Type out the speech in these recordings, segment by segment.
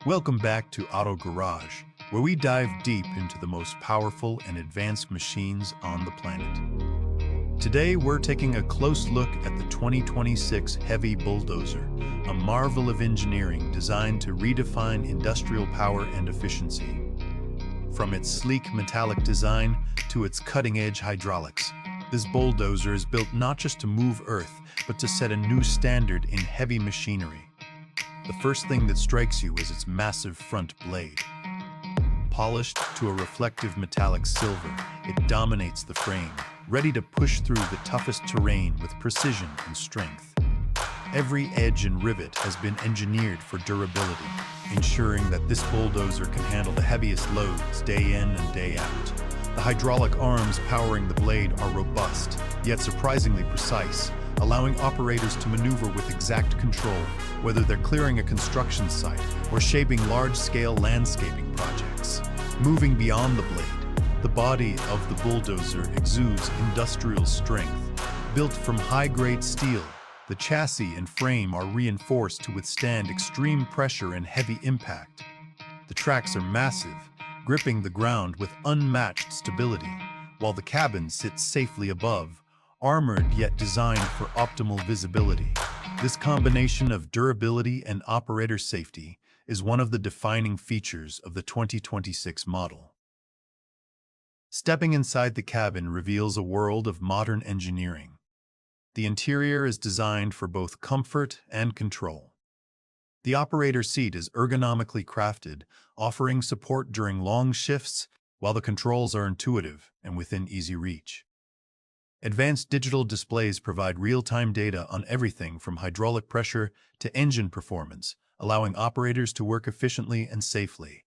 Welcome back to Auto Garage, where we dive deep into the most powerful and advanced machines on the planet. Today, we're taking a close look at the 2026 Heavy Bulldozer, a marvel of engineering designed to redefine industrial power and efficiency. From its sleek metallic design to its cutting-edge hydraulics, this bulldozer is built not just to move earth, but to set a new standard in heavy machinery. The first thing that strikes you is its massive front blade. Polished to a reflective metallic silver, it dominates the frame, ready to push through the toughest terrain with precision and strength. Every edge and rivet has been engineered for durability, ensuring that this bulldozer can handle the heaviest loads day in and day out. The hydraulic arms powering the blade are robust, yet surprisingly precise, allowing operators to maneuver with exact control, whether they're clearing a construction site or shaping large-scale landscaping projects. Moving beyond the blade, the body of the bulldozer exudes industrial strength. Built from high-grade steel, the chassis and frame are reinforced to withstand extreme pressure and heavy impact. The tracks are massive, gripping the ground with unmatched stability, while the cabin sits safely above, armored yet designed for optimal visibility. This combination of durability and operator safety is one of the defining features of the 2026 model. Stepping inside the cabin reveals a world of modern engineering. The interior is designed for both comfort and control. The operator seat is ergonomically crafted, offering support during long shifts, while the controls are intuitive and within easy reach. Advanced digital displays provide real-time data on everything from hydraulic pressure to engine performance, allowing operators to work efficiently and safely.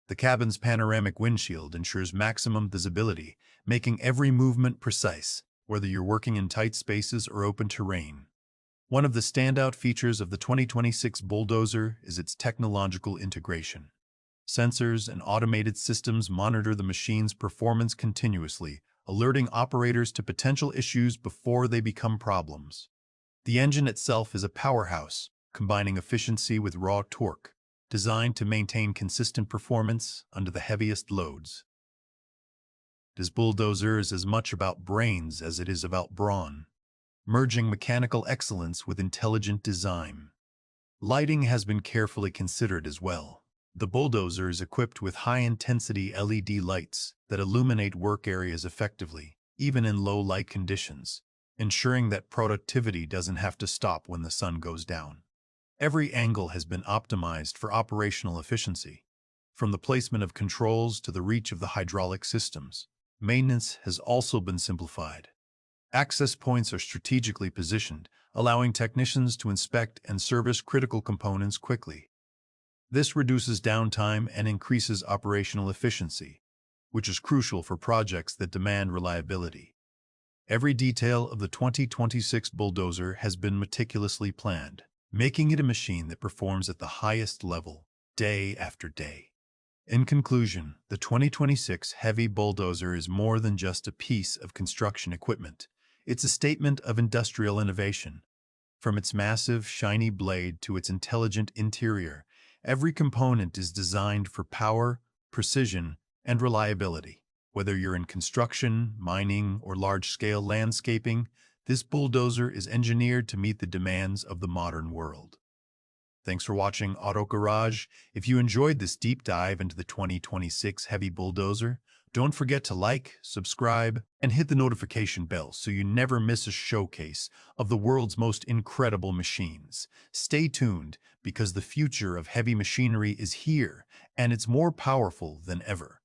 The cabin's panoramic windshield ensures maximum visibility, making every movement precise, whether you're working in tight spaces or open terrain. One of the standout features of the 2026 Bulldozer is its technological integration. Sensors and automated systems monitor the machine's performance continuously, alerting operators to potential issues before they become problems. The engine itself is a powerhouse, combining efficiency with raw torque, designed to maintain consistent performance under the heaviest loads. This bulldozer is as much about brains as it is about brawn, merging mechanical excellence with intelligent design. Lighting has been carefully considered as well. The bulldozer is equipped with high-intensity LED lights that illuminate work areas effectively, even in low-light conditions, ensuring that productivity doesn't have to stop when the sun goes down. Every angle has been optimized for operational efficiency. From the placement of controls to the reach of the hydraulic systems, maintenance has also been simplified. Access points are strategically positioned, allowing technicians to inspect and service critical components quickly. This reduces downtime and increases operational efficiency, which is crucial for projects that demand reliability. Every detail of the 2026 Bulldozer has been meticulously planned, making it a machine that performs at the highest level, day after day. In conclusion, the 2026 Heavy Bulldozer is more than just a piece of construction equipment. It's a statement of industrial innovation. From its massive, shiny blade to its intelligent interior, every component is designed for power, precision, and reliability. Whether you're in construction, mining, or large-scale landscaping, this bulldozer is engineered to meet the demands of the modern world. Thanks for watching Auto Garage. If you enjoyed this deep dive into the 2026 Heavy Bulldozer, don't forget to like, subscribe, and hit the notification bell so you never miss a showcase of the world's most incredible machines. Stay tuned, because the future of heavy machinery is here, and it's more powerful than ever.